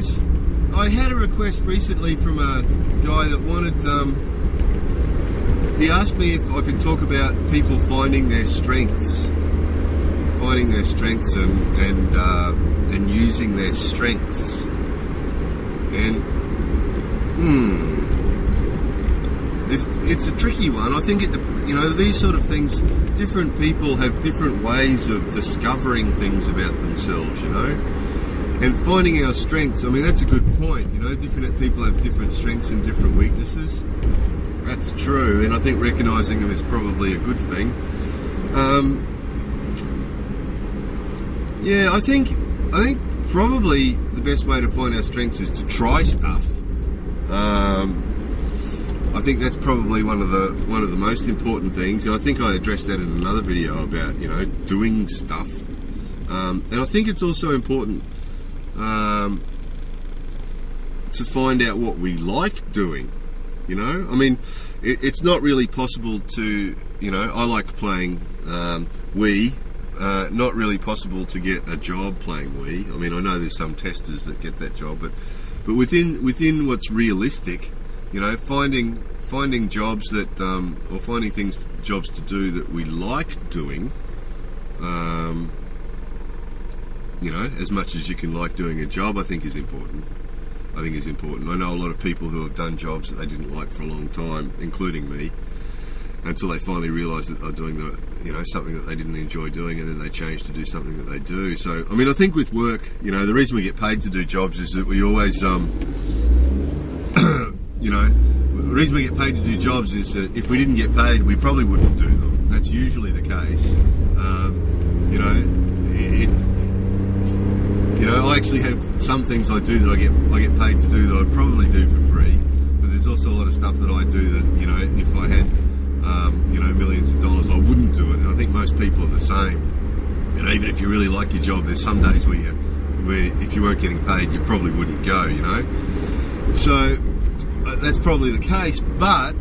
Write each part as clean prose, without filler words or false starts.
guys, I had a request recently from a guy that wanted, he asked me if I could talk about people finding their strengths and using their strengths. And it's a tricky one. I think these sort of things, different people have different ways of discovering things about themselves, and finding our strengths. I mean, that's a good point. Different people have different strengths and different weaknesses. That's true, and I think recognising them is probably a good thing. Yeah, I think probably the best way to find our strengths is to try stuff. I think that's probably one of the most important things, and I think I addressed that in another video about doing stuff. And I think it's also important to find out what we like doing. I mean, it's not really possible to, I like playing Wii. Not really possible to get a job playing Wii. I mean, I know there's some testers that get that job, but within what's realistic, finding jobs that or finding jobs to do that we like doing, as much as you can like doing a job, I think is important. I know a lot of people who have done jobs that they didn't like for a long time, including me, until they finally realise that they're doing something that they didn't enjoy doing, and then they change to do something that they do. So, I mean, I think with work, the reason we get paid to do jobs is that we always, the reason we get paid to do jobs is that if we didn't get paid, we probably wouldn't do them. That's usually the case. I actually have some things I do that I get paid to do that I'd probably do for free, but there's also a lot of stuff that I do that, if I had millions of dollars, I wouldn't do it. And I think most people are the same. Even if you really like your job, there's some days where if you weren't getting paid, you probably wouldn't go. So that's probably the case. But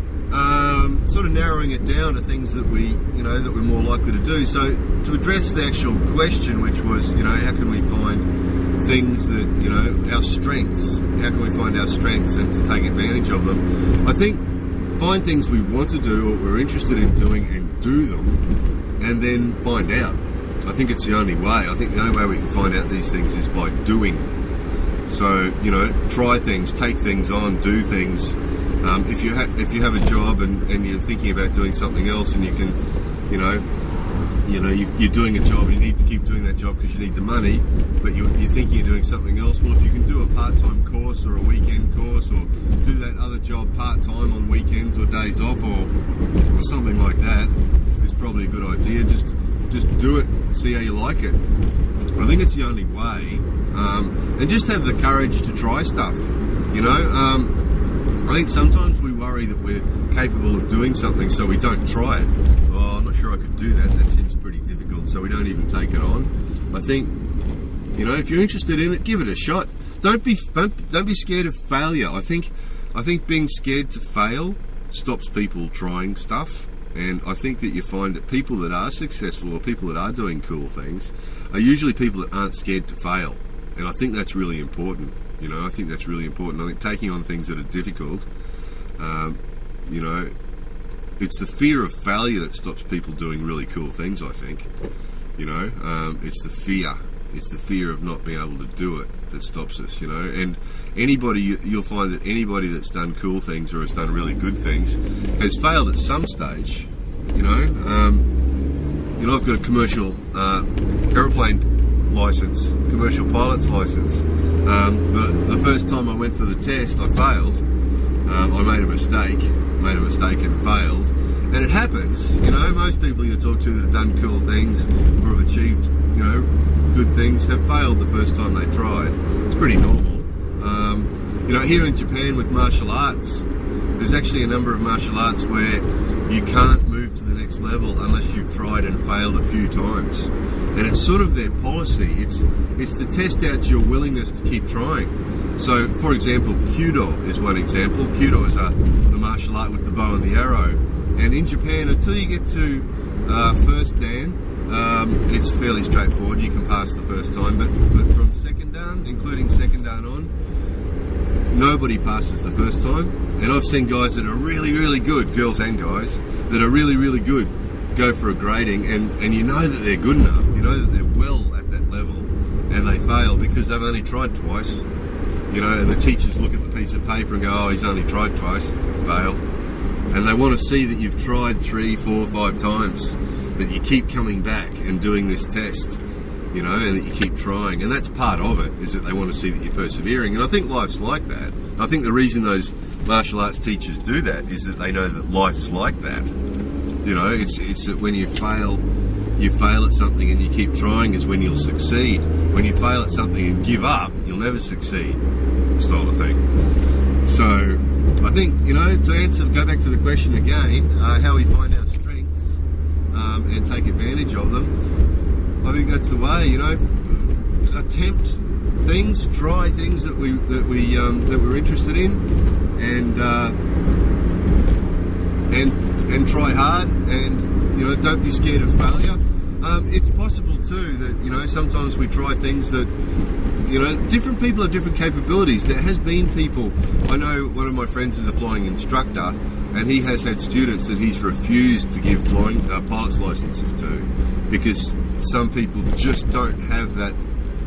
sort of narrowing it down to things that that we're more likely to do. So to address the actual question, which was, how can we find things that our strengths? How can we find our strengths and to take advantage of them? I think find things we want to do or we're interested in doing and do them, and then find out. I think it's the only way. I think the only way we can find out these things is by doing. So, try things, take things on, do things. If you have a job and you're thinking about doing something else, and you can, you're doing a job and you need to keep doing that job because you need the money, but you're thinking you're doing something else. Well, if you can do a part-time course or a weekend course, or do that other job part-time on weekends or days off, or something like that, it's probably a good idea. Just do it, see how you like it. I think it's the only way, and just have the courage to try stuff. I think sometimes we worry that we're capable of doing something, so we don't try it. Oh, I'm not sure I could do that. That seems pretty difficult, so we don't even take it on. I think, if you're interested in it, give it a shot. Don't be scared of failure. I think being scared to fail stops people trying stuff. And I think that you find that people that are successful or people that are doing cool things are usually people that aren't scared to fail. And I think that's really important. I think that's really important. I think taking on things that are difficult, it's the fear of failure that stops people doing really cool things, I think. It's the fear. It's the fear of not being able to do it that stops us, And you'll find that anybody that's done cool things or has done really good things has failed at some stage, I've got a commercial aeroplane license, commercial pilot's license, but the first time I went for the test, I failed. I made a mistake and failed. And it happens, most people you talk to that have done cool things or have achieved, good things have failed the first time they tried. It's pretty normal. Here in Japan with martial arts, there's actually a number of martial arts where you can't move to the next level unless you've tried and failed a few times. And it's sort of their policy. It's to test out your willingness to keep trying. So, for example, Kudo is one example. Kudo is the martial art with the bow and the arrow. And in Japan, until you get to first dan, it's fairly straightforward. You can pass the first time, but from second dan, including second second done on, nobody passes the first time. And I've seen guys that are really, really good, girls and guys, that are really, really good, go for a grading, and you know that they're good enough, you know that they're well at that level, and they fail because they've only tried twice, you know, and the teachers look at the piece of paper and go, oh, he's only tried twice, fail. And they want to see that you've tried 3, 4, 5 times, that you keep coming back and doing this test, you know, and that you keep trying. And that's part of it, is that they want to see that you're persevering. And I think life's like that. I think the reason those martial arts teachers do that is that they know that life's like that. You know, it's that when you fail at something and you keep trying is when you'll succeed. When you fail at something and give up, you'll never succeed, style of thing. So I think, you know, to go back to the question again, how we find our strengths and take advantage of them, I think that's the way, you know, attempt things, try things that we're interested in, and try hard, and, you know, don't be scared of failure. It's possible too that, you know, sometimes we try things that, you know, different people have different capabilities. There has been people, I know one of my friends is a flying instructor, and he has had students that he's refused to give flying pilot's licenses to, because some people just don't have that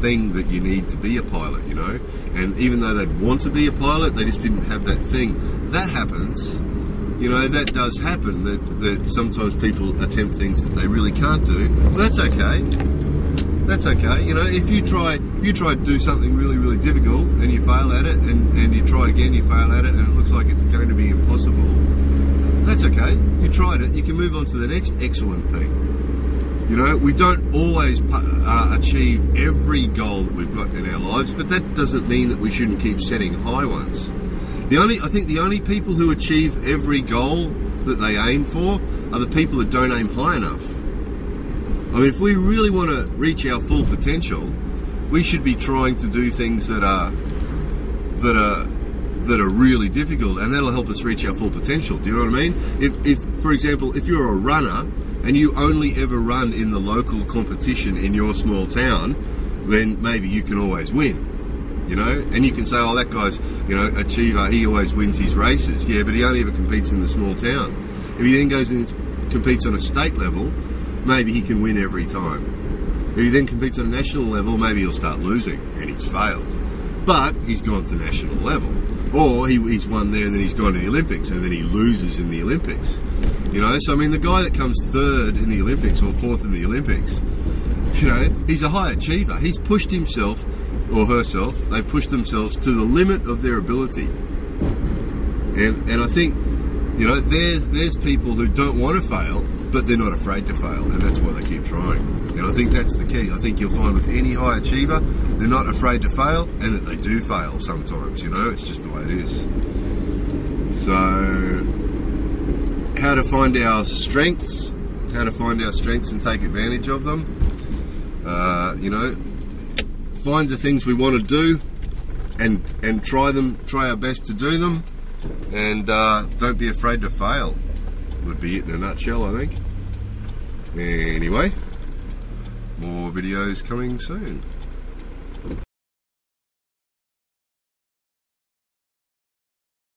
thing that you need to be a pilot, you know, and even though they'd want to be a pilot, they just didn't have that thing. That happens, you know, that does happen, that sometimes people attempt things that they really can't do. Well, that's okay. That's okay. You know, if you try to do something really, really difficult and you fail at it, and you try again, you fail at it, and it looks like it's going to be impossible, that's okay. You tried it. You can move on to the next excellent thing. You know, we don't always achieve every goal that we've got in our lives, but that doesn't mean that we shouldn't keep setting high ones. I think the only people who achieve every goal that they aim for are the people that don't aim high enough. I mean, if we really want to reach our full potential, we should be trying to do things that are really difficult, and that'll help us reach our full potential. Do you know what I mean? If for example, if you're a runner and you only ever run in the local competition in your small town, then maybe you can always win. You know, and you can say, oh, that guy's, you know, achiever, he always wins his races. Yeah, but he only ever competes in the small town. If he then goes and competes on a state level, maybe he can win every time. If he then competes on a national level, maybe he'll start losing, and he's failed. But he's gone to national level. Or he's won there and then he's gone to the Olympics, and then he loses in the Olympics. You know, so I mean, the guy that comes third in the Olympics or fourth in the Olympics, you know, he's a high achiever. He's pushed himself or herself, they've pushed themselves to the limit of their ability. And I think, you know, there's people who don't want to fail, but they're not afraid to fail, and that's why they keep trying. And I think that's the key. I think you'll find with any high achiever, they're not afraid to fail, and that they do fail sometimes, you know, it's just the way it is. So, how to find our strengths and take advantage of them. You know, find the things we want to do and try our best to do them, and don't be afraid to fail, would be it in a nutshell, I think. Anyway, more videos coming soon.